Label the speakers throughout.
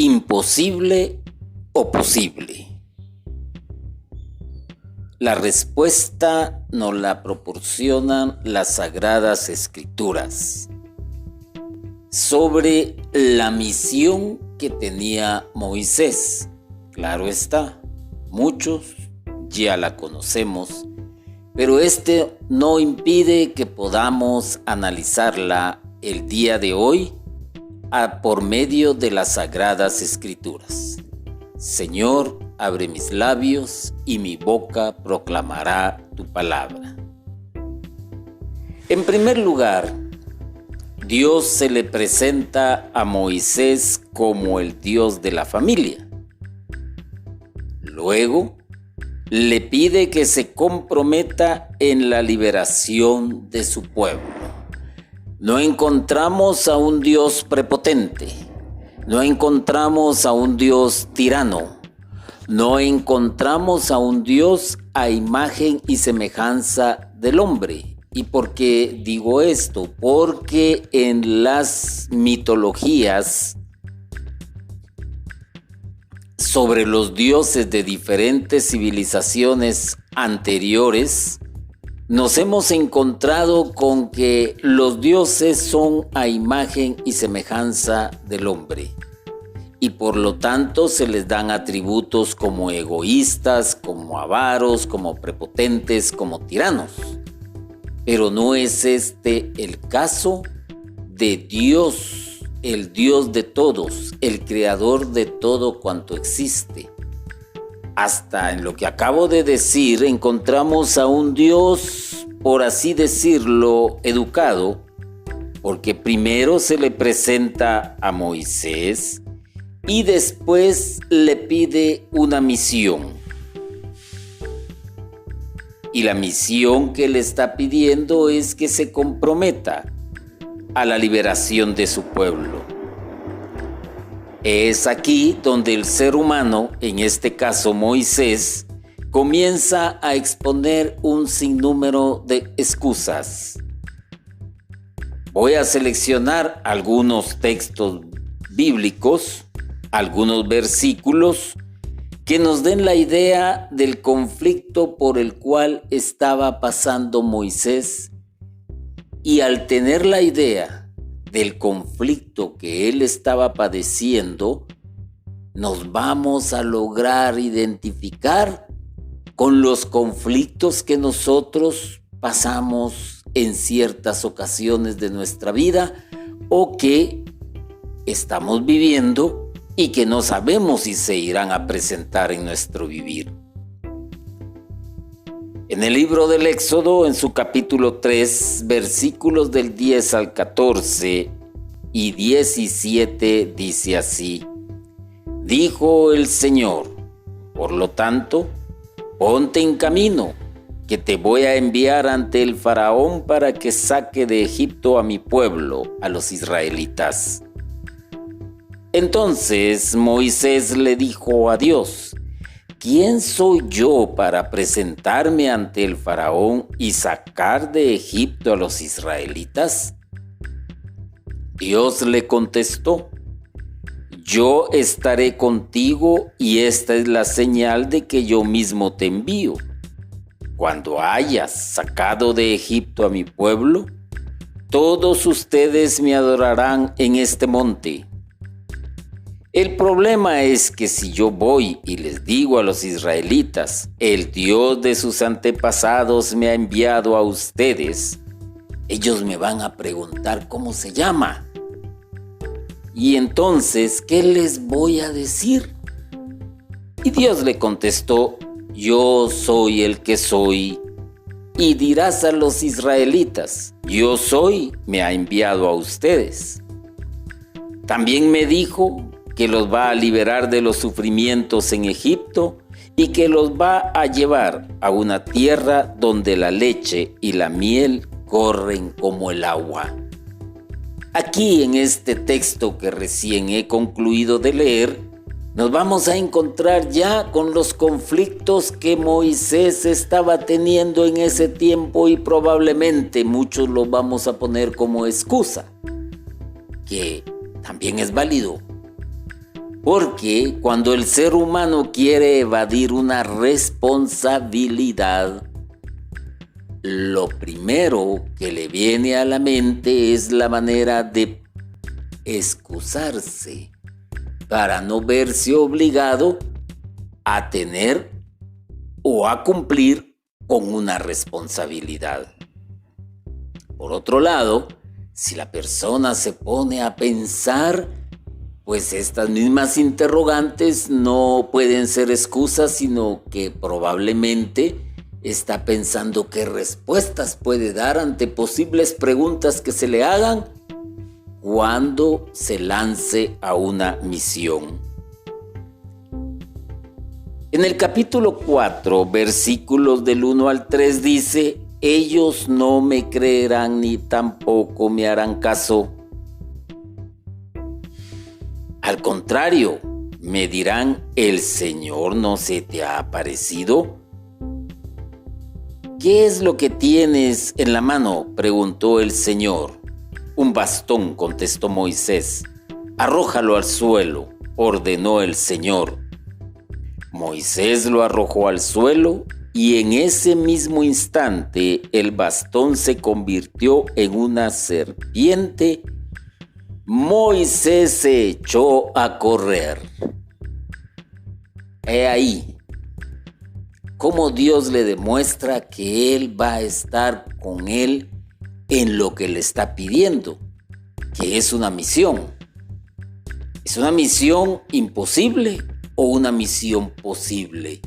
Speaker 1: ¿Imposible o posible? La respuesta nos la proporcionan las Sagradas Escrituras sobre la misión que tenía Moisés. Claro está, muchos ya la conocemos, pero no impide que podamos analizarla el día de hoy por medio de las Sagradas Escrituras. Señor, abre mis labios y mi boca proclamará tu palabra. En primer lugar, Dios se le presenta a Moisés como el Dios de la familia. Luego, le pide que se comprometa en la liberación de su pueblo. No encontramos a un Dios prepotente, no encontramos a un Dios tirano, no encontramos a un Dios a imagen y semejanza del hombre. ¿Y por qué digo esto? Porque en las mitologías sobre los dioses de diferentes civilizaciones anteriores, nos hemos encontrado con que los dioses son a imagen y semejanza del hombre y por lo tanto se les dan atributos como egoístas, como avaros, como prepotentes, como tiranos. Pero no es este el caso de Dios, el Dios de todos, el creador de todo cuanto existe. Hasta en lo que acabo de decir encontramos a un Dios, por así decirlo, educado, porque primero se le presenta a Moisés y después le pide una misión. Y la misión que le está pidiendo es que se comprometa a la liberación de su pueblo. Es aquí donde el ser humano, en este caso Moisés, comienza a exponer un sinnúmero de excusas. Voy a seleccionar algunos textos bíblicos, algunos versículos que nos den la idea del conflicto por el cual estaba pasando Moisés, y al tener la idea del conflicto que él estaba padeciendo, nos vamos a lograr identificar con los conflictos que nosotros pasamos en ciertas ocasiones de nuestra vida o que estamos viviendo y que no sabemos si se irán a presentar en nuestro vivir. En el libro del Éxodo, en su capítulo 3, versículos del 10 al 14 y 17, dice así: Dijo el Señor, por lo tanto, ponte en camino, que te voy a enviar ante el faraón para que saque de Egipto a mi pueblo, a los israelitas. Entonces Moisés le dijo a Dios: ¿Quién soy yo para presentarme ante el faraón y sacar de Egipto a los israelitas? Dios le contestó: Yo estaré contigo y esta es la señal de que yo mismo te envío. Cuando hayas sacado de Egipto a mi pueblo, todos ustedes me adorarán en este monte. El problema es que si yo voy y les digo a los israelitas, el Dios de sus antepasados me ha enviado a ustedes, ellos me van a preguntar cómo se llama. Y entonces, ¿qué les voy a decir? Y Dios le contestó: Yo soy el que soy. Y dirás a los israelitas: Yo soy, me ha enviado a ustedes. También me dijo que los va a liberar de los sufrimientos en Egipto y que los va a llevar a una tierra donde la leche y la miel corren como el agua. Aquí en este texto que recién he concluido de leer, nos vamos a encontrar ya con los conflictos que Moisés estaba teniendo en ese tiempo y probablemente muchos los vamos a poner como excusa, que también es válido. Porque cuando el ser humano quiere evadir una responsabilidad, lo primero que le viene a la mente es la manera de excusarse para no verse obligado a tener o a cumplir con una responsabilidad. Por otro lado, si la persona se pone a pensar, pues estas mismas interrogantes no pueden ser excusas, sino que probablemente está pensando qué respuestas puede dar ante posibles preguntas que se le hagan cuando se lance a una misión. En el capítulo 4, versículos del 1 al 3 dice: ellos no me creerán ni tampoco me harán caso. Al contrario, me dirán: ¿el Señor no se te ha aparecido? ¿Qué es lo que tienes en la mano?, preguntó el Señor. Un bastón, contestó Moisés. Arrójalo al suelo, ordenó el Señor. Moisés lo arrojó al suelo y en ese mismo instante el bastón se convirtió en una serpiente. Moisés se echó a correr. He ahí cómo Dios le demuestra que Él va a estar con él en lo que le está pidiendo, que es una misión. ¿Es una misión imposible o una misión posible?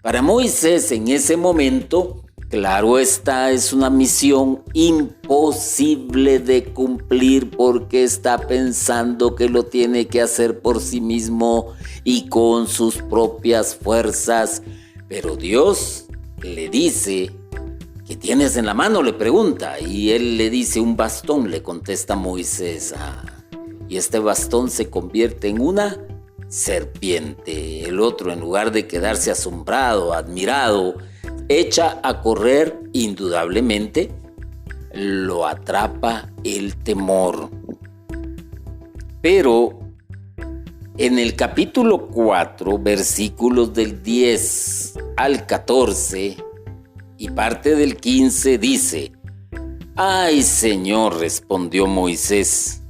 Speaker 1: Para Moisés en ese momento, claro está, es una misión imposible de cumplir porque está pensando que lo tiene que hacer por sí mismo y con sus propias fuerzas. Pero Dios le dice: ¿qué tienes en la mano?, le pregunta, y él le dice: un bastón, le contesta Moisés. Y este bastón se convierte en una serpiente. El otro, en lugar de quedarse asombrado, admirado, echa a correr. Indudablemente lo atrapa el temor. Pero en el capítulo 4, versículos del 10 al 14 y parte del 15 dice: «Ay, Señor», respondió Moisés,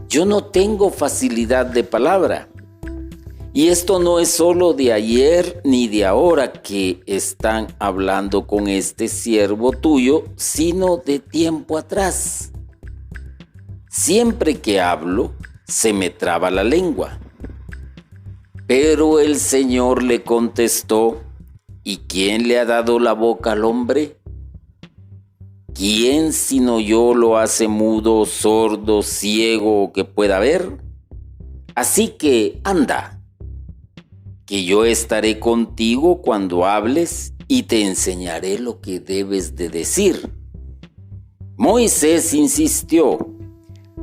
Speaker 1: «yo no tengo facilidad de palabra. Y esto no es solo de ayer ni de ahora que están hablando con este siervo tuyo, sino de tiempo atrás. Siempre que hablo, se me traba la lengua». Pero el Señor le contestó: ¿y quién le ha dado la boca al hombre? ¿Quién sino yo lo hace mudo, sordo, ciego o que pueda ver? Así que anda, que yo estaré contigo cuando hables y te enseñaré lo que debes de decir. Moisés insistió: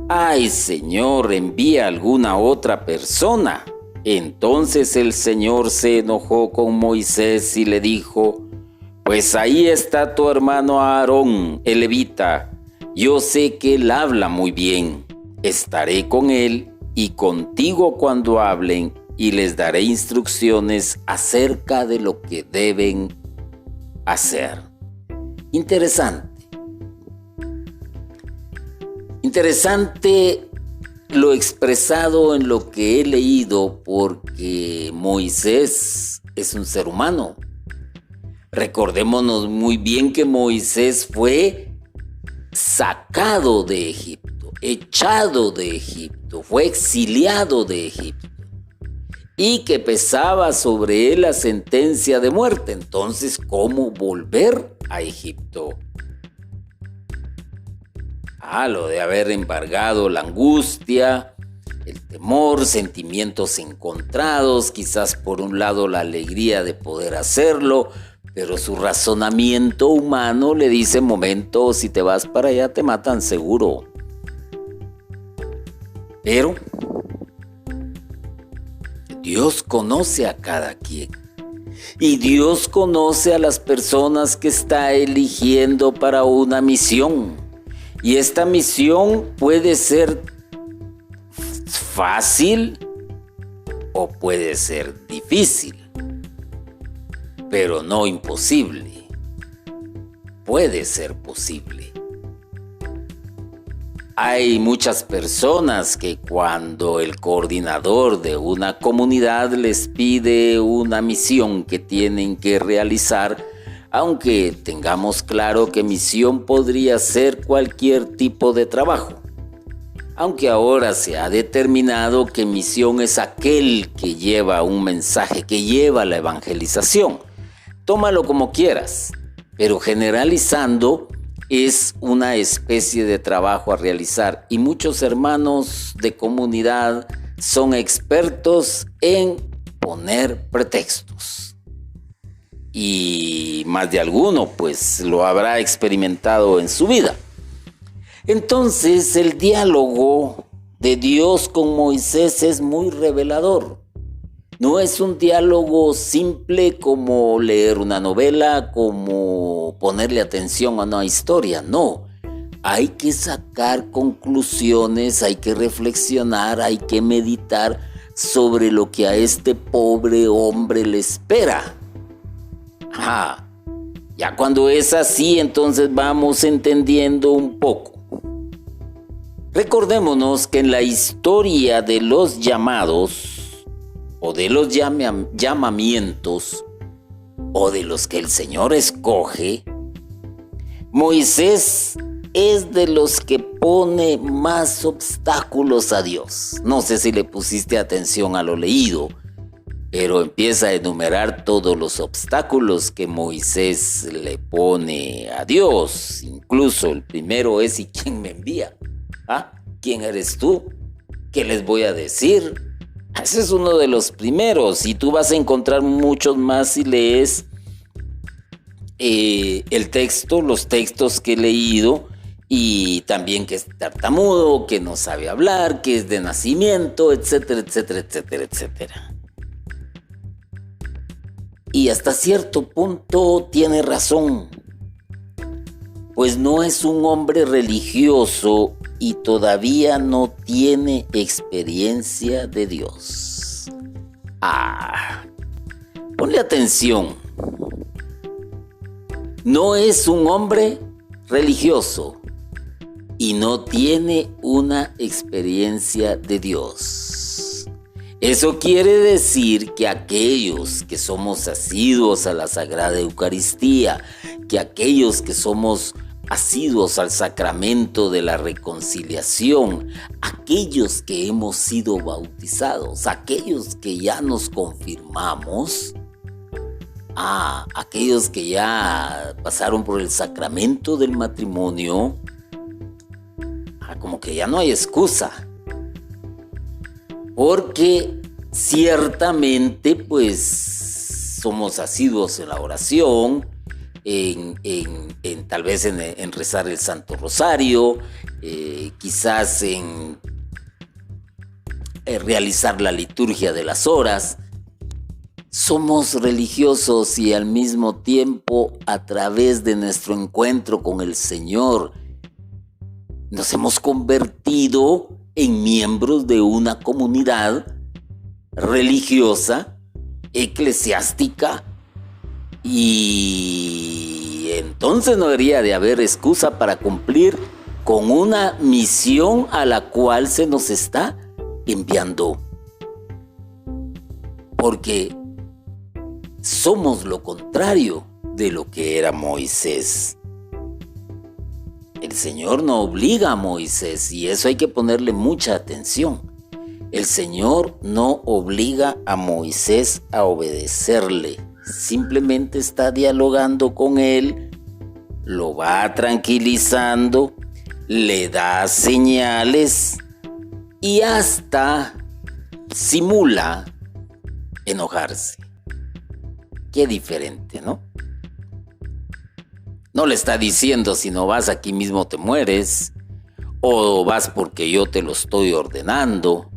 Speaker 1: «Ay, Señor, envía alguna otra persona». Entonces el Señor se enojó con Moisés y le dijo: «Pues ahí está tu hermano Aarón, el levita. Yo sé que él habla muy bien. Estaré con él y contigo cuando hablen y les daré instrucciones acerca de lo que deben hacer». Interesante lo expresado en lo que he leído, porque Moisés es un ser humano. Recordémonos muy bien que Moisés fue sacado de Egipto, echado de Egipto, fue exiliado de Egipto y que pesaba sobre él la sentencia de muerte. Entonces, ¿cómo volver a Egipto? Lo de haber embargado la angustia, el temor, sentimientos encontrados, quizás por un lado la alegría de poder hacerlo, pero su razonamiento humano le dice: momento, si te vas para allá te matan seguro. Pero Dios conoce a cada quien y Dios conoce a las personas que está eligiendo para una misión. Y esta misión puede ser fácil o puede ser difícil, pero no imposible. Puede ser posible. Hay muchas personas que cuando el coordinador de una comunidad les pide una misión que tienen que realizar, aunque tengamos claro que misión podría ser cualquier tipo de trabajo, aunque ahora se ha determinado que misión es aquel que lleva un mensaje, que lleva la evangelización. Tómalo como quieras, pero generalizando, es una especie de trabajo a realizar y muchos hermanos de comunidad son expertos en poner pretextos. Y más de alguno pues lo habrá experimentado en su vida. Entonces el diálogo de Dios con Moisés es muy revelador. No es un diálogo simple como leer una novela, como ponerle atención a una historia, no. Hay que sacar conclusiones, hay que reflexionar, hay que meditar sobre lo que a este pobre hombre le espera. Ya cuando es así, entonces vamos entendiendo un poco. Recordémonos que en la historia de los llamados, o de los llamamientos, o de los que el Señor escoge, Moisés es de los que pone más obstáculos a Dios. No sé si le pusiste atención a lo leído, pero empieza a enumerar todos los obstáculos que Moisés le pone a Dios. Incluso el primero es: ¿y quién me envía? ¿Quién eres tú? ¿Qué les voy a decir? Ese es uno de los primeros, y tú vas a encontrar muchos más si lees los textos que he leído, y también que es tartamudo, que no sabe hablar, que es de nacimiento, etcétera, etcétera, etcétera, etcétera. Y hasta cierto punto tiene razón, pues no es un hombre religioso y todavía no tiene experiencia de Dios. Ponle atención. No es un hombre religioso y no tiene una experiencia de Dios. Eso quiere decir que aquellos que somos asiduos a la Sagrada Eucaristía, que aquellos que somos asiduos al sacramento de la reconciliación, aquellos que hemos sido bautizados, aquellos que ya nos confirmamos, aquellos que ya pasaron por el sacramento del matrimonio, como que ya no hay excusa, porque ciertamente pues somos asiduos en la oración, tal vez en rezar el Santo Rosario, quizás en realizar la liturgia de las horas. Somos religiosos y al mismo tiempo, a través de nuestro encuentro con el Señor, nos hemos convertido en miembros de una comunidad religiosa, eclesiástica, y entonces no debería de haber excusa para cumplir con una misión a la cual se nos está enviando. Porque somos lo contrario de lo que era Moisés. El Señor no obliga a Moisés, y eso hay que ponerle mucha atención. El Señor no obliga a Moisés a obedecerle. Simplemente está dialogando con él, lo va tranquilizando, le da señales y hasta simula enojarse. Qué diferente, ¿no? No le está diciendo: si no vas aquí mismo te mueres, o vas porque yo te lo estoy ordenando.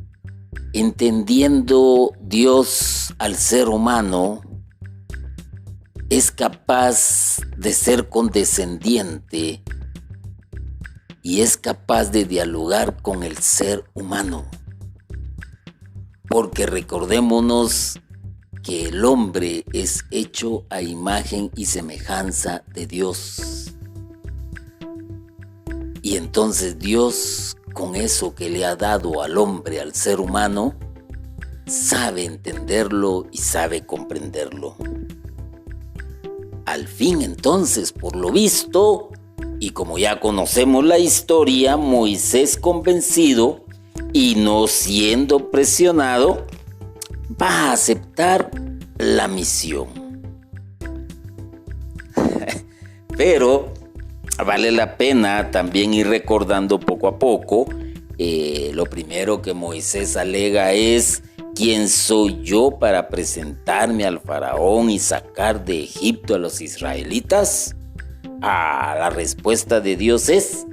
Speaker 1: Entendiendo Dios al ser humano, es capaz de ser condescendiente y es capaz de dialogar con el ser humano. porque recordémonos que el hombre es hecho a imagen y semejanza de Dios. Y entonces Dios, con eso que le ha dado al hombre, al ser humano, sabe entenderlo y sabe comprenderlo. Al fin, entonces, por lo visto, y como ya conocemos la historia, Moisés, convencido y no siendo presionado, va a aceptar la misión. Pero vale la pena también ir recordando poco a poco. Lo primero que Moisés alega es: ¿quién soy yo para presentarme al faraón y sacar de Egipto a los israelitas? La respuesta de Dios es: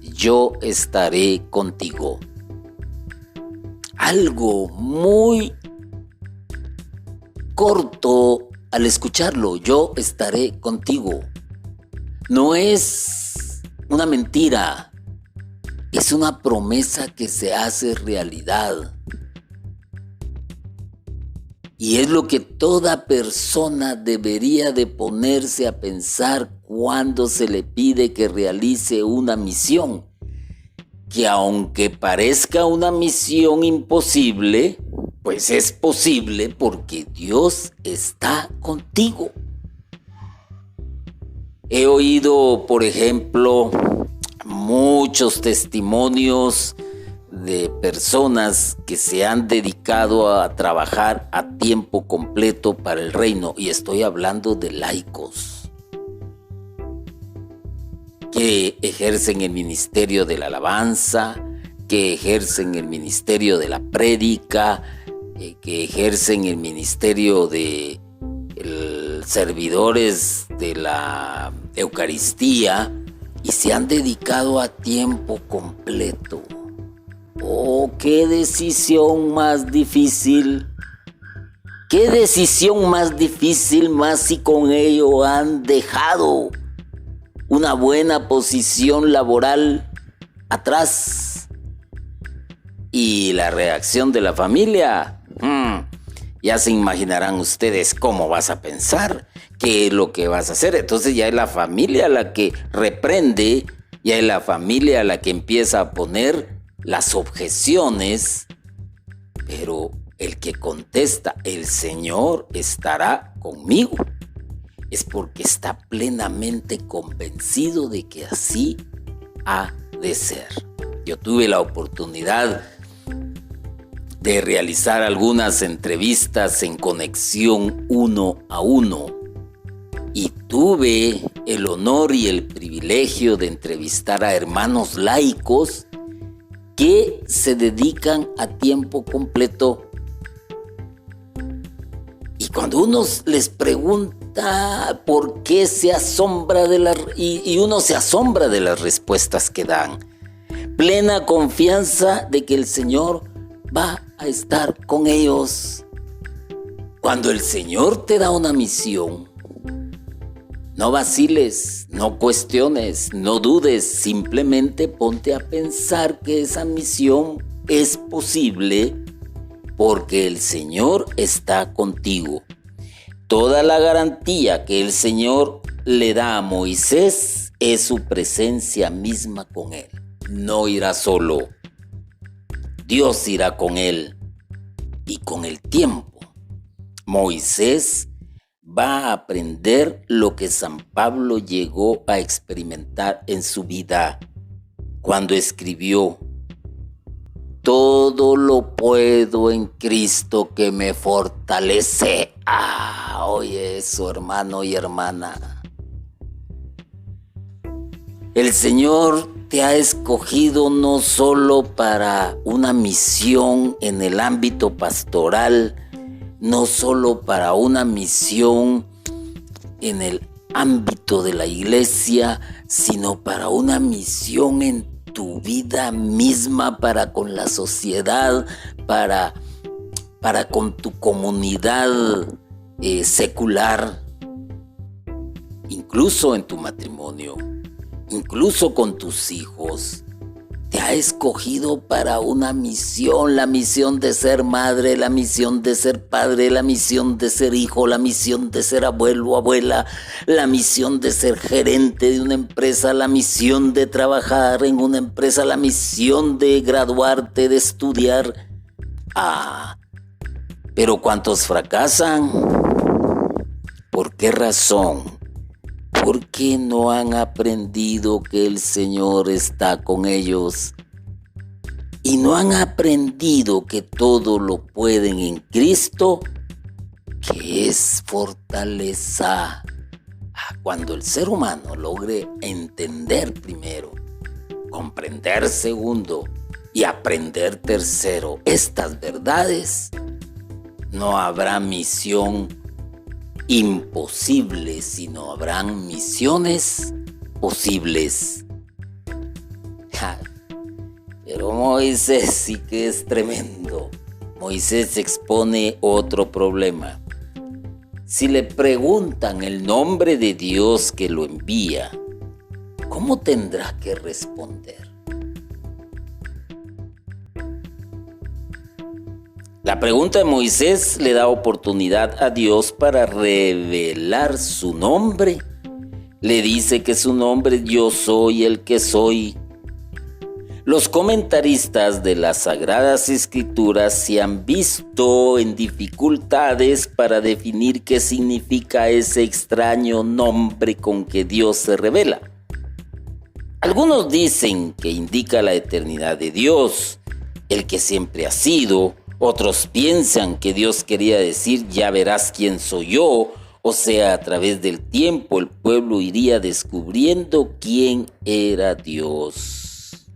Speaker 1: yo estaré contigo. Algo muy corto al escucharlo: yo estaré contigo. No es una mentira, es una promesa que se hace realidad. Y es lo que toda persona debería de ponerse a pensar cuando se le pide que realice una misión. Que aunque parezca una misión imposible, pues es posible porque Dios está contigo. He oído, por ejemplo, muchos testimonios de personas que se han dedicado a trabajar a tiempo completo para el reino, y estoy hablando de laicos que ejercen el ministerio de la alabanza, que ejercen el ministerio de la prédica, que ejercen el ministerio de servidores de la Eucaristía, y se han dedicado a tiempo completo. ¡Oh, qué decisión más difícil! ¡Qué decisión más difícil! Más si con ello han dejado una buena posición laboral atrás. Y la reacción de la familia, ya se imaginarán ustedes cómo vas a pensar, qué es lo que vas a hacer. Entonces ya es la familia la que reprende, ya es la familia la que empieza a poner las objeciones, pero el que contesta: el Señor estará conmigo, es porque está plenamente convencido de que así ha de ser. Yo tuve la oportunidad de realizar algunas entrevistas en conexión 1 a 1 y tuve el honor y el privilegio de entrevistar a hermanos laicos que se dedican a tiempo completo. Y cuando uno les pregunta por qué se asombra y uno se asombra de las respuestas que dan. Plena confianza de que el Señor va a estar con ellos. Cuando el Señor te da una misión, no vaciles, no cuestiones, no dudes, simplemente ponte a pensar que esa misión es posible porque el Señor está contigo. Toda la garantía que el Señor le da a Moisés es su presencia misma con él. No irá solo, Dios irá con él. Y con el tiempo, Moisés va a aprender lo que San Pablo llegó a experimentar en su vida cuando escribió: todo lo puedo en Cristo que me fortalece. Oye eso, hermano y hermana. El Señor te ha escogido no solo para una misión en el ámbito pastoral, no solo para una misión en el ámbito de la iglesia, sino para una misión en tu vida misma, para con la sociedad, para con tu comunidad secular, incluso en tu matrimonio, incluso con tus hijos. te ha escogido para una misión, la misión de ser madre, la misión de ser padre, la misión de ser hijo, la misión de ser abuelo, abuela, la misión de ser gerente de una empresa, la misión de trabajar en una empresa, la misión de graduarte, de estudiar. Pero ¿cuántos fracasan? ¿Por qué razón? Porque no han aprendido que el Señor está con ellos y no han aprendido que todo lo pueden en Cristo, que es fortaleza. Cuando el ser humano logre entender primero, comprender segundo y aprender tercero estas verdades, no habrá misión imposible, sino habrán misiones posibles. Pero Moisés sí que es tremendo. Moisés expone otro problema. Si le preguntan el nombre de Dios que lo envía, ¿cómo tendrá que responder? La pregunta de Moisés le da oportunidad a Dios para revelar su nombre. Le dice que su nombre es Yo soy el que soy. Los comentaristas de las Sagradas Escrituras se han visto en dificultades para definir qué significa ese extraño nombre con que Dios se revela. Algunos dicen que indica la eternidad de Dios, el que siempre ha sido. Otros piensan que Dios quería decir, ya verás quién soy yo. O sea, a través del tiempo el pueblo iría descubriendo quién era Dios.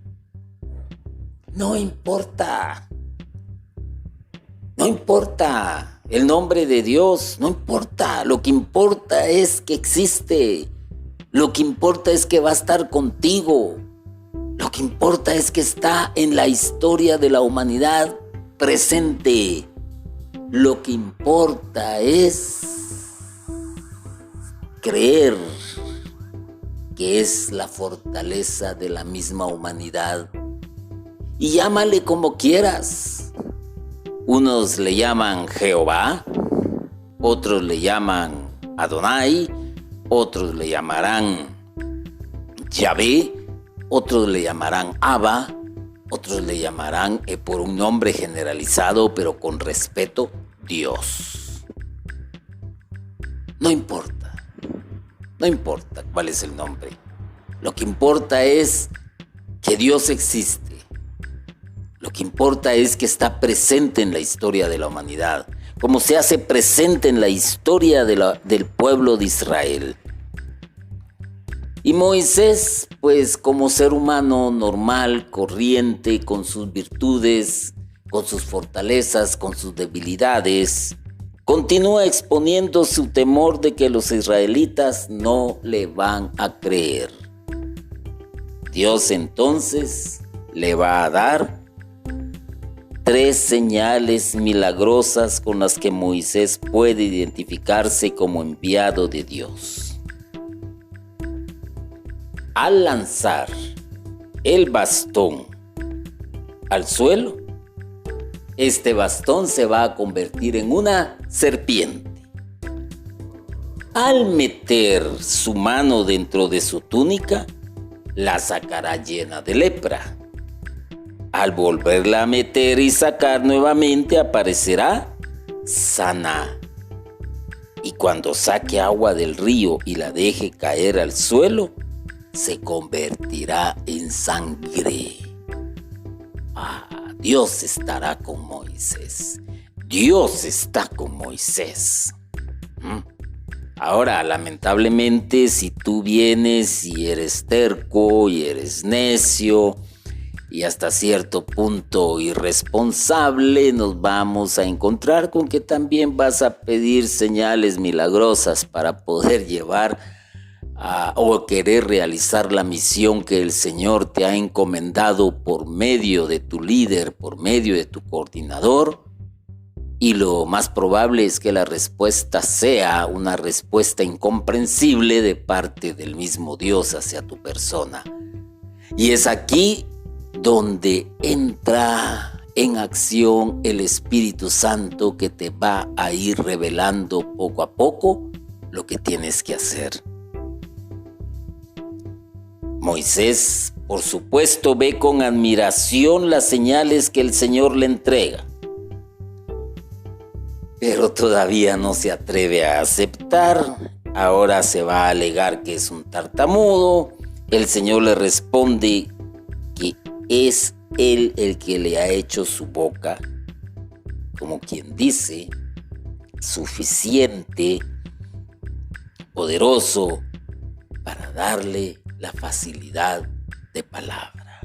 Speaker 1: No importa. No importa el nombre de Dios, no importa. Lo que importa es que existe. Lo que importa es que va a estar contigo. Lo que importa es que está en la historia de la humanidad presente. Lo que importa es creer que es la fortaleza de la misma humanidad. Y llámale como quieras. Unos le llaman Jehová, otros le llaman Adonai, otros le llamarán Yahvé, otros le llamarán Abba, otros le llamarán por un nombre generalizado, pero con respeto, Dios. No importa cuál es el nombre. Lo que importa es que Dios existe. Lo que importa es que está presente en la historia de la humanidad, como se hace presente en la historia del pueblo de Israel. Y Moisés, pues como ser humano normal, corriente, con sus virtudes, con sus fortalezas, con sus debilidades, continúa exponiendo su temor de que los israelitas no le van a creer. Dios entonces le va a dar 3 señales milagrosas con las que Moisés puede identificarse como enviado de Dios. Al lanzar el bastón al suelo, este bastón se va a convertir en una serpiente. Al meter su mano dentro de su túnica, la sacará llena de lepra. Al volverla a meter y sacar nuevamente, aparecerá sana. Y cuando saque agua del río y la deje caer al suelo, se convertirá en sangre. Dios estará con Moisés. Dios está con Moisés. Ahora, lamentablemente, si tú vienes y eres terco y eres necio y hasta cierto punto irresponsable, nos vamos a encontrar con que también vas a pedir señales milagrosas para poder llevar o querer realizar la misión que el Señor te ha encomendado por medio de tu líder, por medio de tu coordinador. Y lo más probable es que la respuesta sea una respuesta incomprensible de parte del mismo Dios hacia tu persona. Y es aquí donde entra en acción el Espíritu Santo que te va a ir revelando poco a poco lo que tienes que hacer. Moisés, por supuesto, ve con admiración las señales que el Señor le entrega, pero todavía no se atreve a aceptar. Ahora se va a alegar que es un tartamudo. El Señor le responde que es Él el que le ha hecho su boca, como quien dice, suficiente, poderoso, para darle la facilidad de palabra.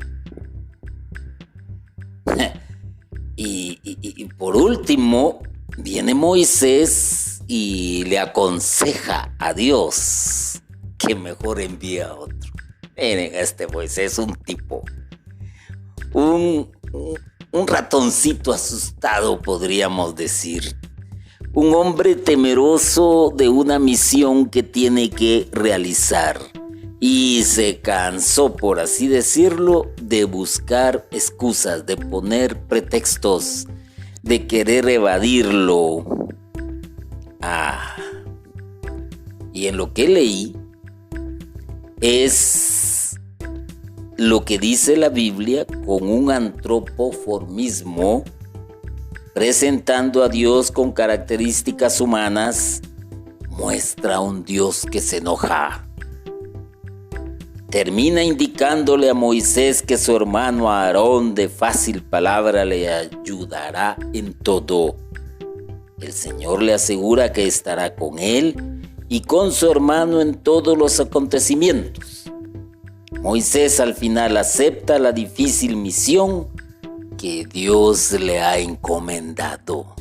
Speaker 1: Y por último, viene Moisés y le aconseja a Dios que mejor envíe a otro. Miren, este Moisés es un tipo, un ratoncito asustado, podríamos decir. Un hombre temeroso de una misión que tiene que realizar. Y se cansó, por así decirlo, de buscar excusas, de poner pretextos, de querer evadirlo. Y en lo que leí es lo que dice la Biblia con un antropoformismo, presentando a Dios con características humanas, muestra un Dios que se enoja. Termina indicándole a Moisés que su hermano Aarón de fácil palabra le ayudará en todo. El Señor le asegura que estará con él y con su hermano en todos los acontecimientos. Moisés al final acepta la difícil misión que Dios le ha encomendado.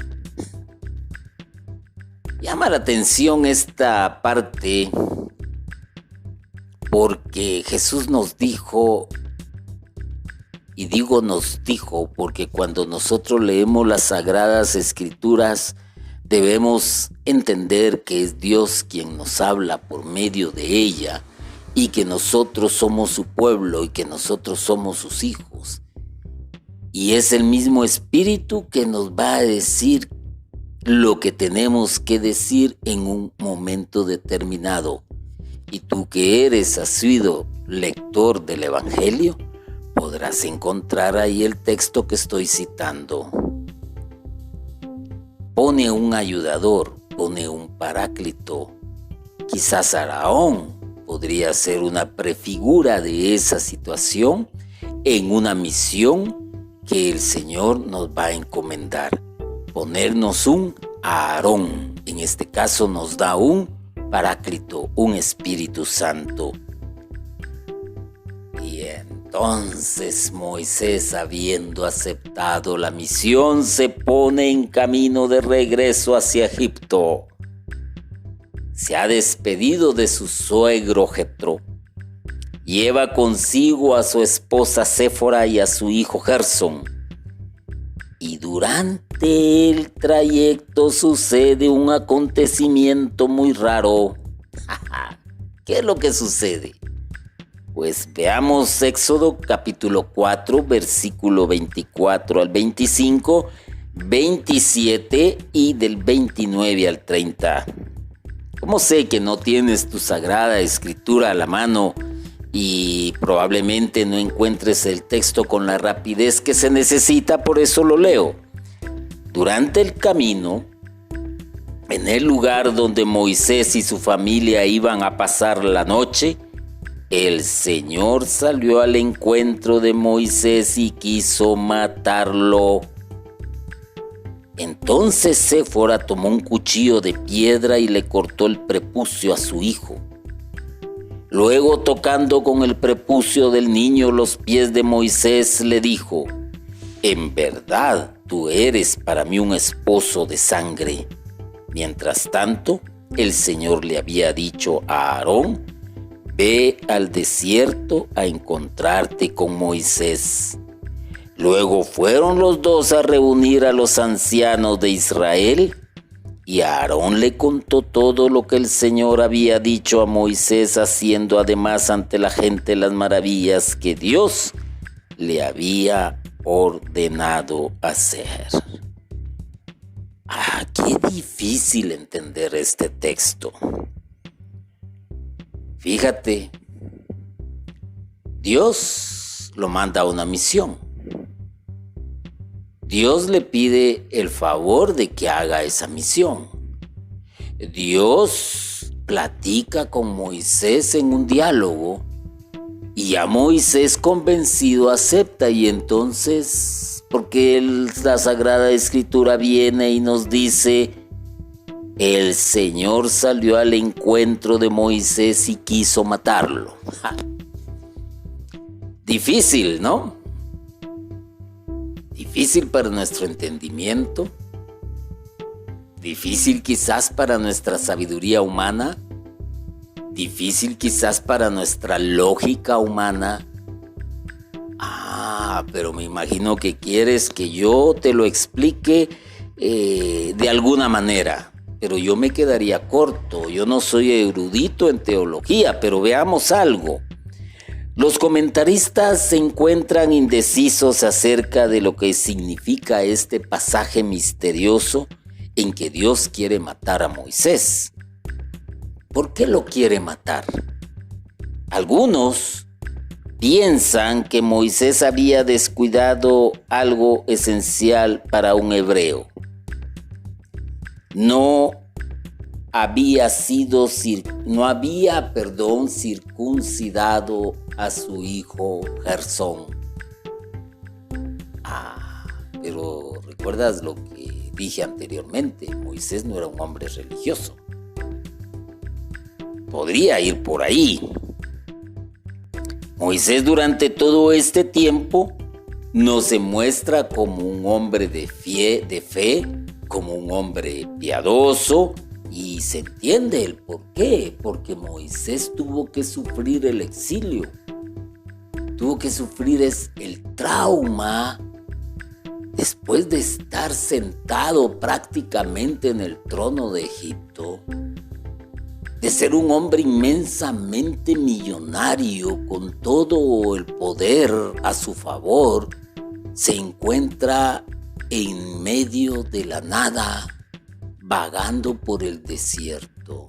Speaker 1: Llama la atención esta parte porque Jesús nos dijo, y digo nos dijo porque cuando nosotros leemos las Sagradas Escrituras debemos entender que es Dios quien nos habla por medio de ella y que nosotros somos su pueblo y que nosotros somos sus hijos. Y es el mismo Espíritu que nos va a decir lo que tenemos que decir en un momento determinado. Y tú que eres asiduo lector del Evangelio, podrás encontrar ahí el texto que estoy citando. Pone un ayudador, pone un paráclito. Quizás Aarón podría ser una prefigura de esa situación en una misión que el Señor nos va a encomendar. Ponernos un Aarón, en este caso nos da un Paráclito, un Espíritu Santo. Y entonces Moisés, habiendo aceptado la misión, se pone en camino de regreso hacia Egipto. Se ha despedido de su suegro Jetro. Lleva consigo a su esposa Séfora y a su hijo Gersón. Y durante el trayecto sucede un acontecimiento muy raro. ¿Qué es lo que sucede? Pues veamos Éxodo capítulo 4, versículo 24 al 25, 27 y del 29 al 30. Como sé que no tienes tu Sagrada Escritura a la mano y probablemente no encuentres el texto con la rapidez que se necesita, por eso lo leo. Durante el camino, en el lugar donde Moisés y su familia iban a pasar la noche, el Señor salió al encuentro de Moisés y quiso matarlo. Entonces Séfora tomó un cuchillo de piedra y le cortó el prepucio a su hijo. Luego, tocando con el prepucio del niño los pies de Moisés, le dijo: «En verdad, tú eres para mí un esposo de sangre». Mientras tanto, el Señor le había dicho a Aarón: «Ve al desierto a encontrarte con Moisés». Luego fueron los dos a reunir a los ancianos de Israel, y Aarón le contó todo lo que el Señor había dicho a Moisés, haciendo además ante la gente las maravillas que Dios le había ordenado hacer. Qué difícil entender este texto. Fíjate, Dios lo manda a una misión. Dios le pide el favor de que haga esa misión. Dios platica con Moisés en un diálogo y a Moisés convencido acepta, y entonces, porque la Sagrada Escritura viene y nos dice: el Señor salió al encuentro de Moisés y quiso matarlo. Difícil, ¿no? Difícil para nuestro entendimiento, difícil quizás para nuestra sabiduría humana, difícil quizás para nuestra lógica humana. Pero me imagino que quieres que yo te lo explique de alguna manera, pero yo me quedaría corto. Yo no soy erudito en teología, pero veamos algo. Los comentaristas se encuentran indecisos acerca de lo que significa este pasaje misterioso en que Dios quiere matar a Moisés. ¿Por qué lo quiere matar? Algunos piensan que Moisés había descuidado algo esencial para un hebreo. No había circuncidado a su hijo Gersón. Pero ¿recuerdas lo que dije anteriormente? Moisés no era un hombre religioso. Podría ir por ahí. Moisés durante todo este tiempo no se muestra como un hombre de fe, como un hombre piadoso, y se entiende el por qué, porque Moisés tuvo que sufrir el exilio, tuvo que sufrir el trauma después de estar sentado prácticamente en el trono de Egipto, de ser un hombre inmensamente millonario con todo el poder a su favor. Se encuentra en medio de la nada, vagando por el desierto.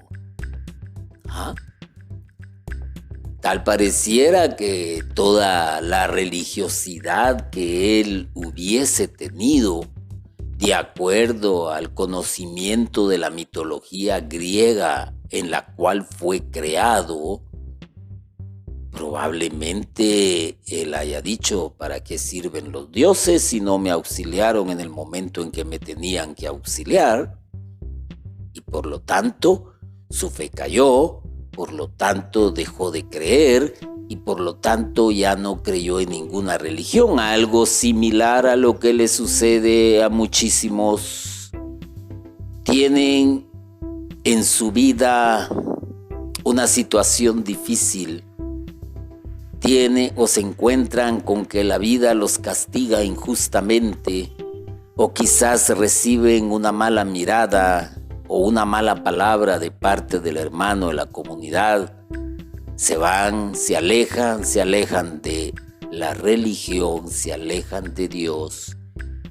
Speaker 1: Tal pareciera que toda la religiosidad que él hubiese tenido, de acuerdo al conocimiento de la mitología griega en la cual fue creado, probablemente él haya dicho: ¿para qué sirven los dioses si no me auxiliaron en el momento en que me tenían que auxiliar? Y por lo tanto, su fe cayó, por lo tanto dejó de creer, y por lo tanto ya no creyó en ninguna religión. Algo similar a lo que le sucede a muchísimos. Tienen en su vida una situación difícil. O se encuentran con que la vida los castiga injustamente, o quizás reciben una mala mirada o una mala palabra de parte del hermano de la comunidad. Se van, se alejan de la religión, se alejan de Dios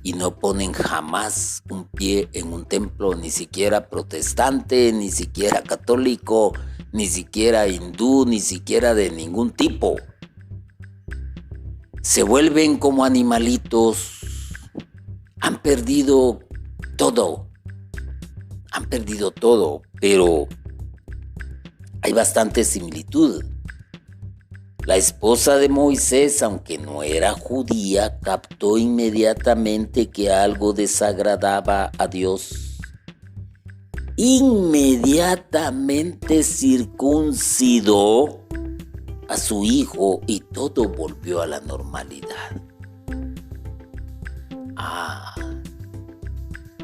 Speaker 1: y no ponen jamás un pie en un templo, ni siquiera protestante, ni siquiera católico, ni siquiera hindú, ni siquiera de ningún tipo. Se vuelven como animalitos. Han perdido todo, pero hay bastante similitud. La esposa de Moisés, aunque no era judía, captó inmediatamente que algo desagradaba a Dios. Inmediatamente circuncidó a su hijo y todo volvió a la normalidad.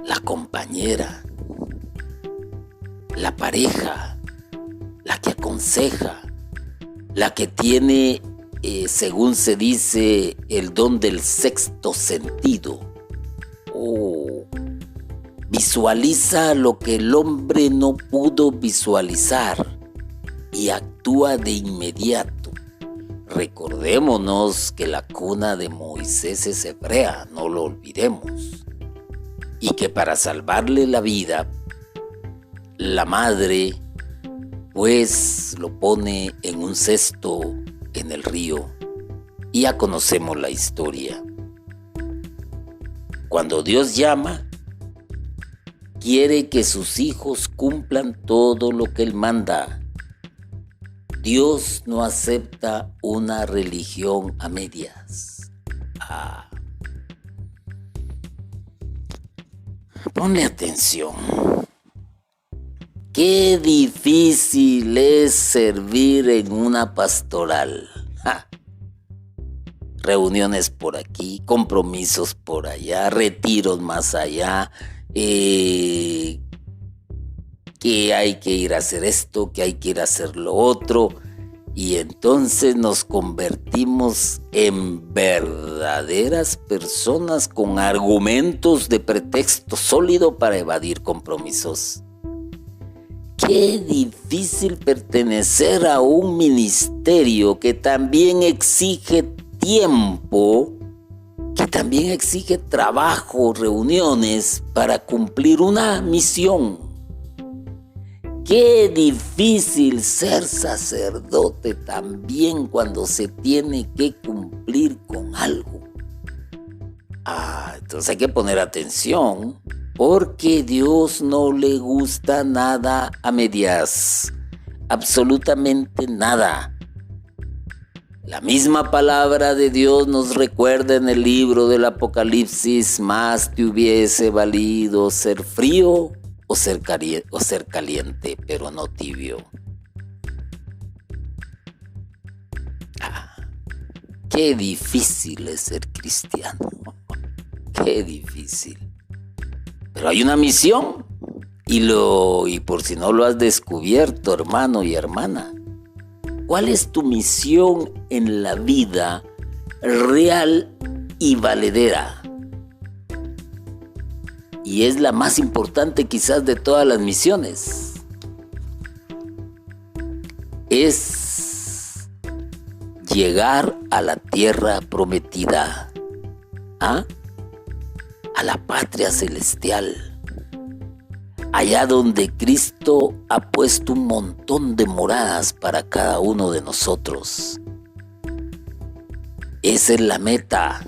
Speaker 1: La compañera, la pareja, la que aconseja, la que tiene, según se dice, el don del sexto sentido. Visualiza lo que el hombre no pudo visualizar y actúa de inmediato, recordémonos que la cuna de Moisés es hebrea, no lo olvidemos. Y que para salvarle la vida, la madre pues lo pone en un cesto en el río. Y ya conocemos la historia. Cuando Dios llama, quiere que sus hijos cumplan todo lo que Él manda. Dios no acepta una religión a medias. Ponle atención. Qué difícil es servir en una pastoral. Reuniones por aquí, compromisos por allá, retiros más allá, que hay que ir a hacer esto, que hay que ir a hacer lo otro, y entonces nos convertimos en verdaderas personas con argumentos de pretexto sólido para evadir compromisos. Qué difícil pertenecer a un ministerio que también exige tiempo, que también exige trabajo, reuniones para cumplir una misión. Qué difícil ser sacerdote también cuando se tiene que cumplir con algo. Entonces hay que poner atención, porque Dios no le gusta nada a medias, absolutamente nada. La misma palabra de Dios nos recuerda en el libro del Apocalipsis: más te hubiese valido ser frío o ser caliente, pero no tibio. Qué difícil es ser cristiano. Qué difícil. Pero hay una misión, y por si no lo has descubierto, hermano y hermana, ¿cuál es tu misión en la vida real y valedera? Y es la más importante quizás de todas las misiones. Es llegar a la tierra prometida, a la patria celestial, allá donde Cristo ha puesto un montón de moradas para cada uno de nosotros. Esa es la meta,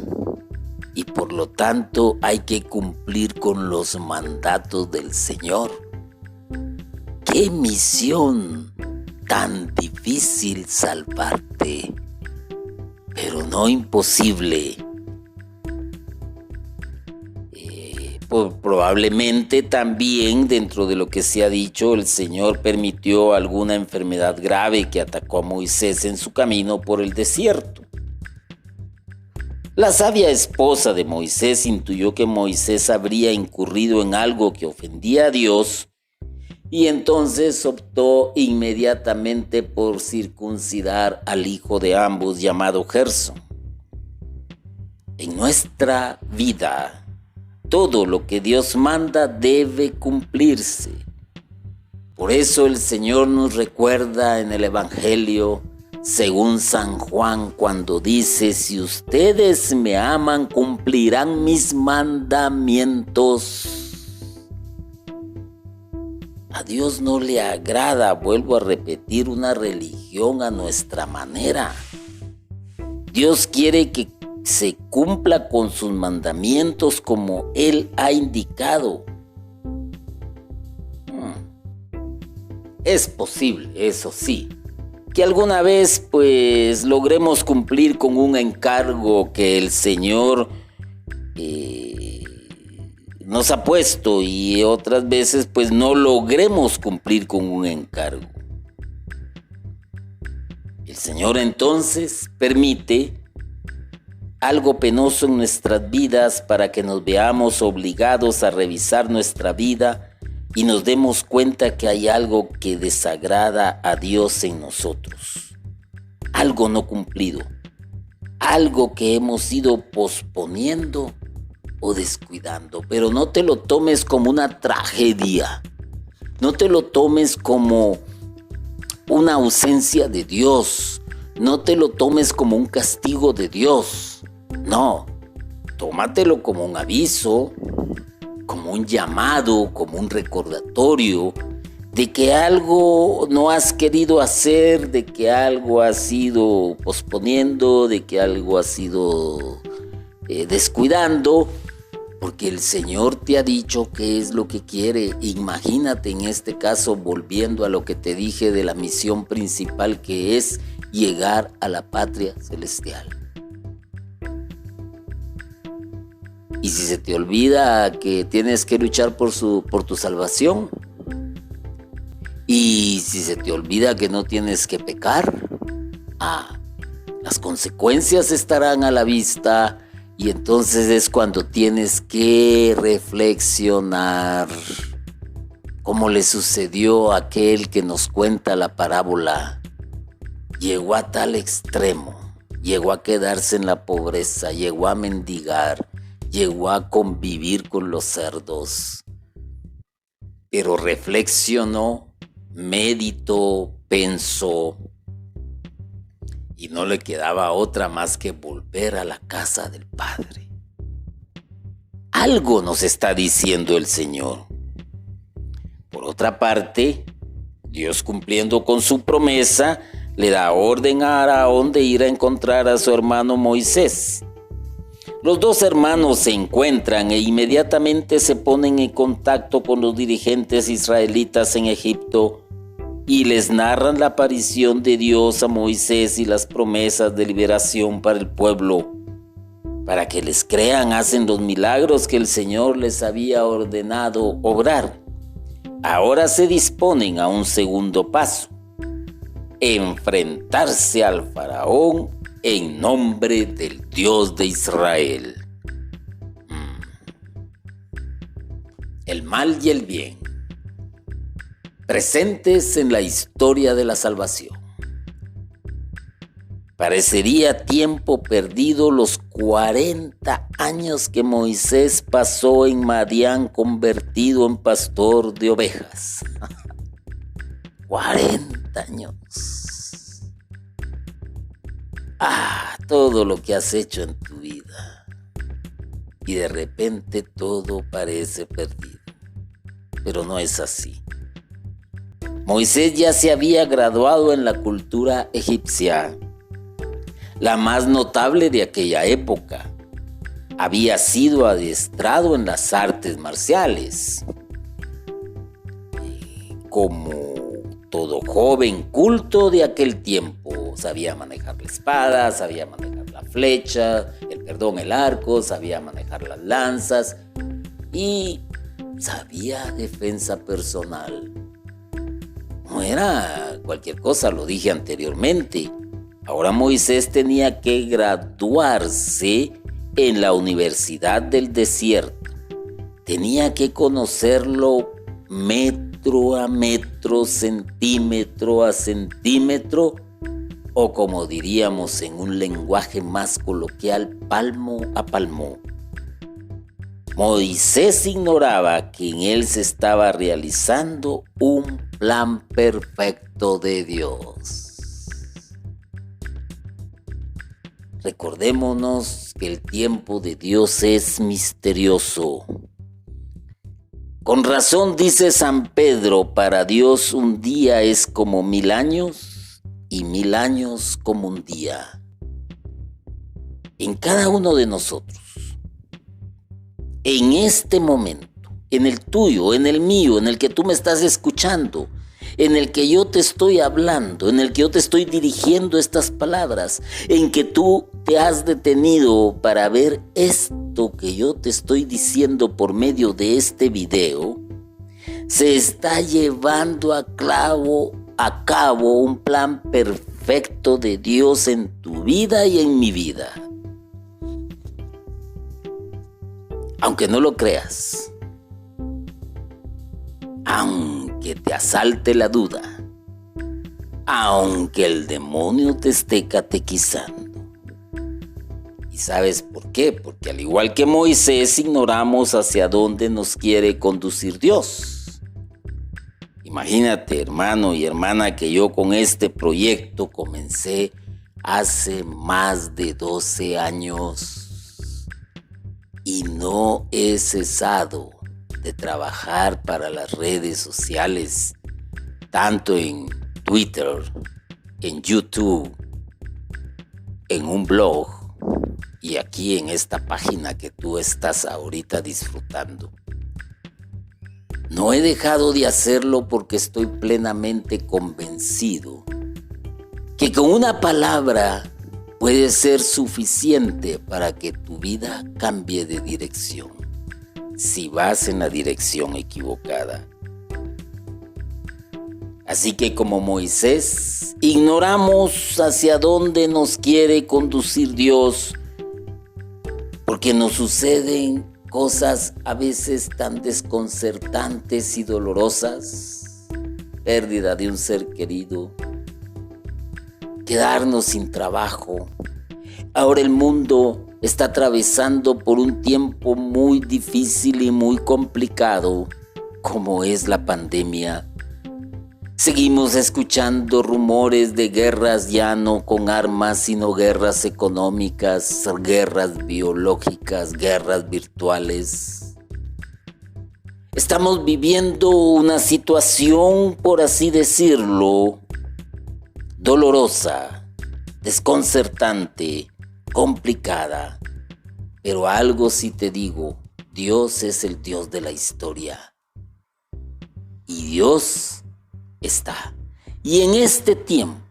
Speaker 1: y por lo tanto hay que cumplir con los mandatos del Señor. ¡Qué misión tan difícil salvarte! Pero no imposible. Probablemente también, dentro de lo que se ha dicho, el Señor permitió alguna enfermedad grave que atacó a Moisés en su camino por el desierto. La sabia esposa de Moisés intuyó que Moisés habría incurrido en algo que ofendía a Dios, y entonces optó inmediatamente por circuncidar al hijo de ambos, llamado Gersón. En nuestra vida, todo lo que Dios manda debe cumplirse. Por eso el Señor nos recuerda en el Evangelio según San Juan, cuando dice: si ustedes me aman, cumplirán mis mandamientos. A Dios no le agrada, vuelvo a repetir, una religión a nuestra manera. Dios quiere que se cumpla con sus mandamientos como Él ha indicado. Es posible, eso sí, que alguna vez pues logremos cumplir con un encargo que el Señor nos ha puesto, y otras veces pues no logremos cumplir con un encargo. El Señor entonces permite algo penoso en nuestras vidas para que nos veamos obligados a revisar nuestra vida y nos demos cuenta que hay algo que desagrada a Dios en nosotros. Algo no cumplido, algo que hemos ido posponiendo o descuidando. Pero no te lo tomes como una tragedia, no te lo tomes como una ausencia de Dios, no te lo tomes como un castigo de Dios. No, tómatelo como un aviso, como un llamado, como un recordatorio de que algo no has querido hacer, de que algo has ido posponiendo, de que algo has ido descuidando, porque el Señor te ha dicho qué es lo que quiere. Imagínate en este caso, volviendo a lo que te dije de la misión principal, que es llegar a la patria celestial. Y si se te olvida que tienes que luchar por tu salvación, y si se te olvida que no tienes que pecar, las consecuencias estarán a la vista, y entonces es cuando tienes que reflexionar, como le sucedió a aquel que nos cuenta la parábola. Llegó a tal extremo, llegó a quedarse en la pobreza, llegó a mendigar, llegó a convivir con los cerdos, pero reflexionó, meditó, pensó, y no le quedaba otra más que volver a la casa del Padre. Algo nos está diciendo el Señor. Por otra parte, Dios, cumpliendo con su promesa, le da orden a Aarón de ir a encontrar a su hermano Moisés. Los dos hermanos se encuentran e inmediatamente se ponen en contacto con los dirigentes israelitas en Egipto y les narran la aparición de Dios a Moisés y las promesas de liberación para el pueblo. Para que les crean, hacen los milagros que el Señor les había ordenado obrar. Ahora se disponen a un segundo paso: enfrentarse al faraón en nombre del Dios de Israel. El mal y el bien, presentes en la historia de la salvación. Parecería tiempo perdido los 40 años que Moisés pasó en Madián convertido en pastor de ovejas. 40 años. Todo lo que has hecho en tu vida. Y de repente todo parece perdido. Pero no es así. Moisés ya se había graduado en la cultura egipcia, la más notable de aquella época. Había sido adiestrado en las artes marciales. Como todo joven culto de aquel tiempo, sabía manejar la espada, sabía manejar la flecha, el arco, sabía manejar las lanzas y sabía defensa personal. No era cualquier cosa, lo dije anteriormente. Ahora Moisés tenía que graduarse en la Universidad del Desierto. Tenía que conocerlo metro a metro, centímetro a centímetro, o como diríamos en un lenguaje más coloquial, palmo a palmo. Moisés ignoraba que en él se estaba realizando un plan perfecto de Dios. Recordémonos que el tiempo de Dios es misterioso. Con razón dice San Pedro, para Dios un día es como 1000 años y 1000 años como un día. En cada uno de nosotros, en este momento, en el tuyo, en el mío, en el que tú me estás escuchando, en el que yo te estoy hablando, en el que yo te estoy dirigiendo estas palabras, en que tú te has detenido para ver esto que yo te estoy diciendo por medio de este video, se está llevando a cabo un plan perfecto de Dios en tu vida y en mi vida. Aunque no lo creas, aunque te asalte la duda, aunque el demonio te esté catequizando. ¿Y sabes por qué? Porque al igual que Moisés, ignoramos hacia dónde nos quiere conducir Dios. Imagínate, hermano y hermana, que yo con este proyecto comencé hace más de 12 años y no he cesado de trabajar para las redes sociales, tanto en Twitter, en YouTube, en un blog y aquí en esta página que tú estás ahorita disfrutando. No he dejado de hacerlo porque estoy plenamente convencido que con una palabra puede ser suficiente para que tu vida cambie de dirección, si vas en la dirección equivocada. Así que como Moisés, ignoramos hacia dónde nos quiere conducir Dios, porque nos suceden cosas a veces tan desconcertantes y dolorosas, pérdida de un ser querido, quedarnos sin trabajo. Ahora el mundo está atravesando por un tiempo muy difícil y muy complicado, como es la pandemia. Seguimos escuchando rumores de guerras ya no con armas, sino guerras económicas, guerras biológicas, guerras virtuales. Estamos viviendo una situación, por así decirlo, dolorosa, desconcertante, complicada. Pero algo sí te digo, Dios es el Dios de la historia. Y Dios está. Y en este tiempo,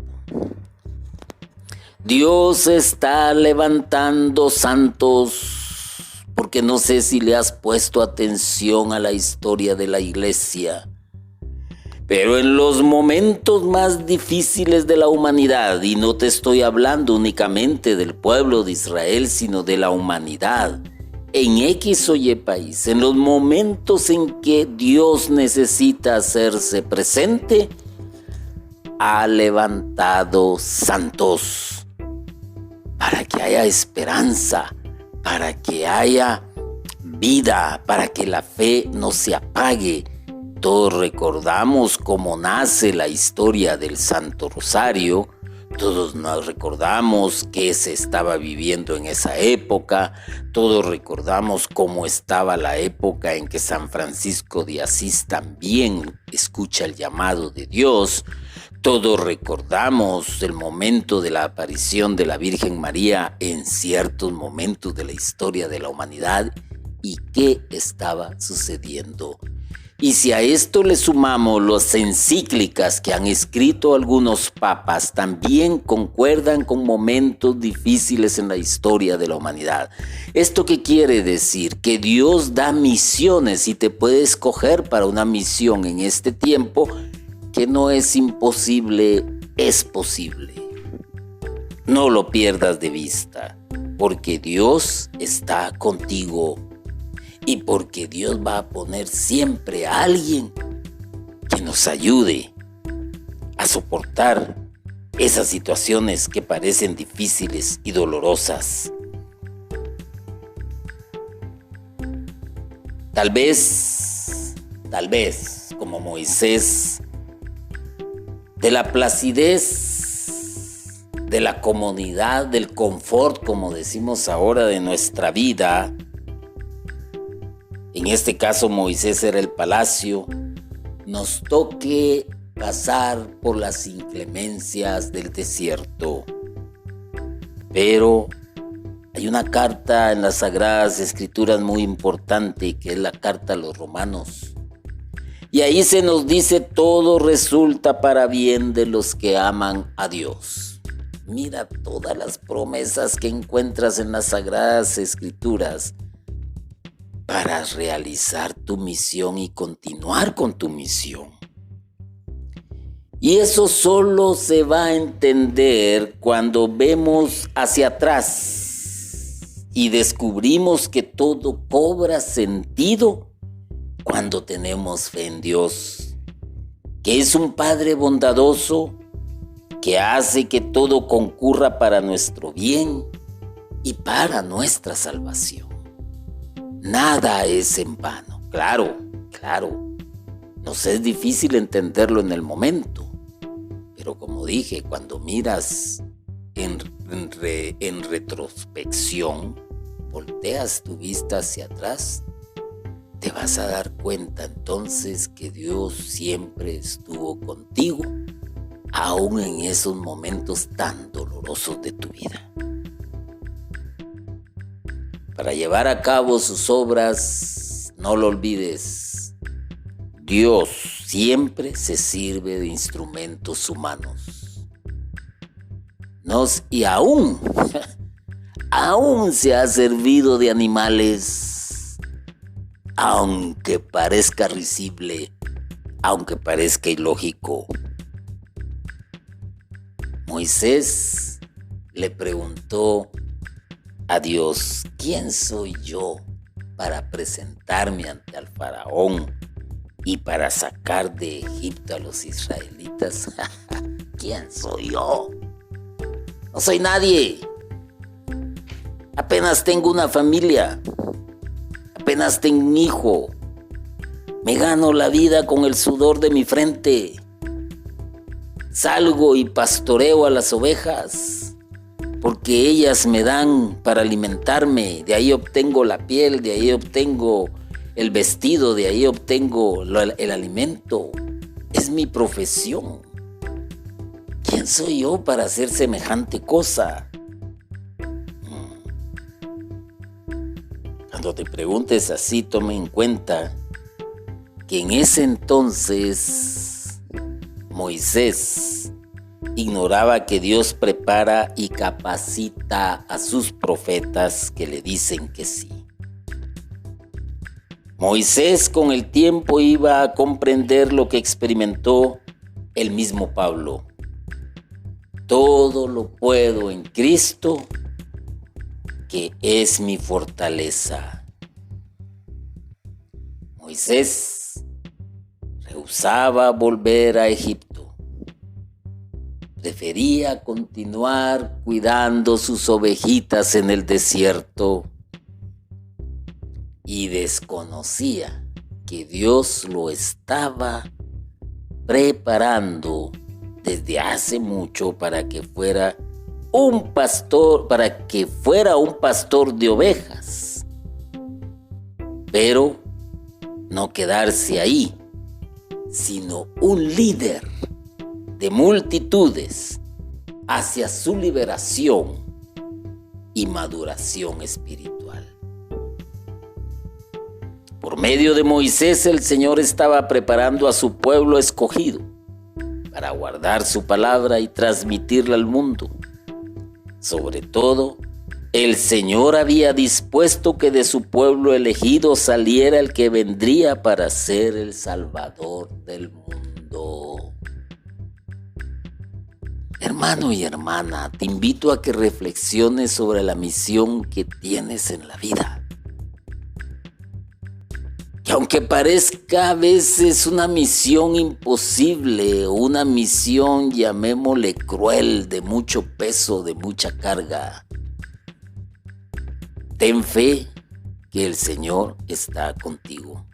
Speaker 1: Dios está levantando santos, porque no sé si le has puesto atención a la historia de la iglesia, pero en los momentos más difíciles de la humanidad, y no te estoy hablando únicamente del pueblo de Israel, sino de la humanidad, en X o Y país, en los momentos en que Dios necesita hacerse presente, ha levantado santos para que haya esperanza, para que haya vida, para que la fe no se apague. Todos recordamos cómo nace la historia del Santo Rosario. Todos nos recordamos qué se estaba viviendo en esa época. Todos recordamos cómo estaba la época en que San Francisco de Asís también escucha el llamado de Dios. Todos recordamos el momento de la aparición de la Virgen María en ciertos momentos de la historia de la humanidad y qué estaba sucediendo. Y si a esto le sumamos las encíclicas que han escrito algunos papas, también concuerdan con momentos difíciles en la historia de la humanidad. ¿Esto qué quiere decir? Que Dios da misiones y te puede escoger para una misión en este tiempo que no es imposible, es posible. No lo pierdas de vista, porque Dios está contigo. Y porque Dios va a poner siempre a alguien que nos ayude a soportar esas situaciones que parecen difíciles y dolorosas. Tal vez, como Moisés, de la placidez, de la comodidad, del confort, como decimos ahora, de nuestra vida. En este caso Moisés era el palacio, nos toque pasar por las inclemencias del desierto. Pero hay una carta en las Sagradas Escrituras muy importante, que es la carta a los Romanos. Y ahí se nos dice: todo resulta para bien de los que aman a Dios. Mira todas las promesas que encuentras en las Sagradas Escrituras para realizar tu misión y continuar con tu misión. Y eso solo se va a entender cuando vemos hacia atrás y descubrimos que todo cobra sentido cuando tenemos fe en Dios, que es un Padre bondadoso que hace que todo concurra para nuestro bien y para nuestra salvación. Nada es en vano. Claro, nos es difícil entenderlo en el momento, pero como dije, cuando miras en retrospección, volteas tu vista hacia atrás, te vas a dar cuenta entonces que Dios siempre estuvo contigo, aún en esos momentos tan dolorosos de tu vida. Para llevar a cabo sus obras, no lo olvides, Dios siempre se sirve de instrumentos humanos. Y aún se ha servido de animales, aunque parezca risible, aunque parezca ilógico. Moisés le preguntó a Dios: ¿quién soy yo para presentarme ante el faraón y para sacar de Egipto a los israelitas? ¿Quién soy yo? No soy nadie. Apenas tengo una familia. Apenas tengo un hijo. Me gano la vida con el sudor de mi frente. Salgo y pastoreo a las ovejas, porque ellas me dan para alimentarme. De ahí obtengo la piel, de ahí obtengo el vestido, de ahí obtengo el alimento. Es mi profesión. ¿Quién soy yo para hacer semejante cosa? Cuando te preguntes así, toma en cuenta que en ese entonces Moisés ignoraba que Dios prepara y capacita a sus profetas que le dicen que sí. Moisés con el tiempo iba a comprender lo que experimentó el mismo Pablo. Todo lo puedo en Cristo, que es mi fortaleza. Moisés rehusaba volver a Egipto. Prefería continuar cuidando sus ovejitas en el desierto y desconocía que Dios lo estaba preparando desde hace mucho para que fuera un pastor de ovejas, pero no quedarse ahí, sino un líder de multitudes hacia su liberación y maduración espiritual. Por medio de Moisés, el Señor estaba preparando a su pueblo escogido para guardar su palabra y transmitirla al mundo. Sobre todo, el Señor había dispuesto que de su pueblo elegido saliera el que vendría para ser el Salvador del mundo. Hermano y hermana, te invito a que reflexiones sobre la misión que tienes en la vida. Que aunque parezca a veces una misión imposible o una misión, llamémosle cruel, de mucho peso, de mucha carga, ten fe que el Señor está contigo.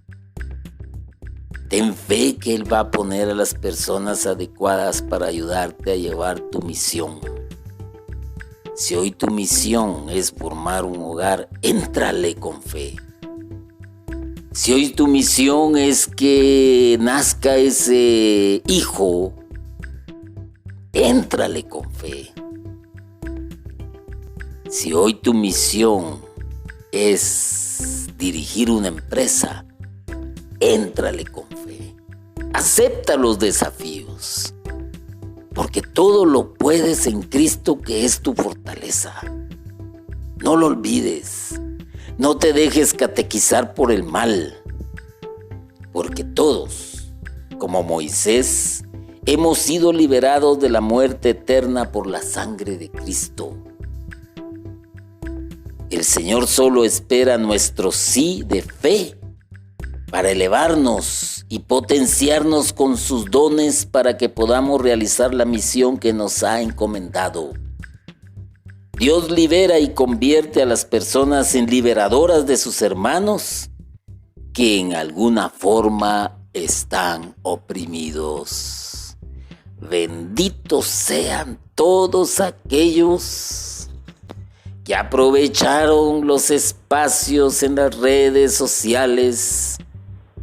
Speaker 1: Ten fe que Él va a poner a las personas adecuadas para ayudarte a llevar tu misión. Si hoy tu misión es formar un hogar, éntrale con fe. Si hoy tu misión es que nazca ese hijo, éntrale con fe. Si hoy tu misión es dirigir una empresa, éntrale con fe. Acepta los desafíos, porque todo lo puedes en Cristo, que es tu fortaleza. No lo olvides. No te dejes catequizar por el mal, porque todos, como Moisés, hemos sido liberados de la muerte eterna por la sangre de Cristo. El Señor solo espera nuestro sí de fe para elevarnos y potenciarnos con sus dones para que podamos realizar la misión que nos ha encomendado. Dios libera y convierte a las personas en liberadoras de sus hermanos que en alguna forma están oprimidos. Benditos sean todos aquellos que aprovecharon los espacios en las redes sociales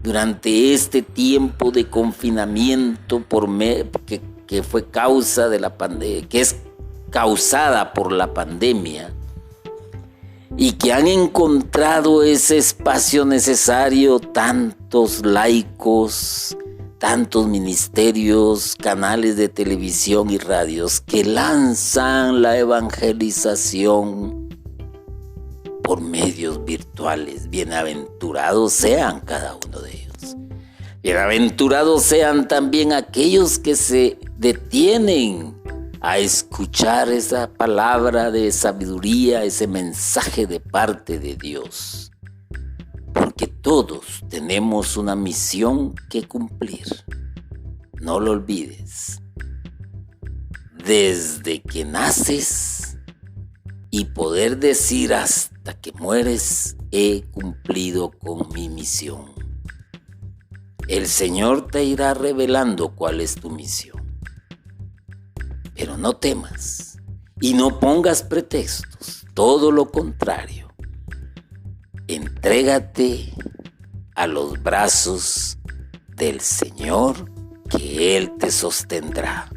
Speaker 1: durante este tiempo de confinamiento que fue causa de la pandemia, que es causada por la pandemia, y que han encontrado ese espacio necesario, tantos laicos, tantos ministerios, canales de televisión y radios que lanzan la evangelización por medios virtuales. Bienaventurados sean cada uno de ellos. Bienaventurados sean también aquellos que se detienen a escuchar esa palabra de sabiduría, ese mensaje de parte de Dios. Porque todos tenemos una misión que cumplir. No lo olvides. Desde que naces y poder decir hasta que mueres, he cumplido con mi misión. El Señor te irá revelando cuál es tu misión. Pero no temas y no pongas pretextos, todo lo contrario. Entrégate a los brazos del Señor, que Él te sostendrá.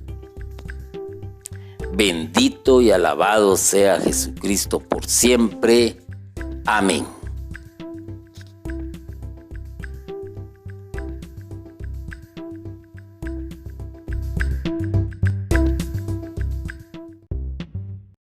Speaker 1: Bendito y alabado sea Jesucristo por siempre. Amén.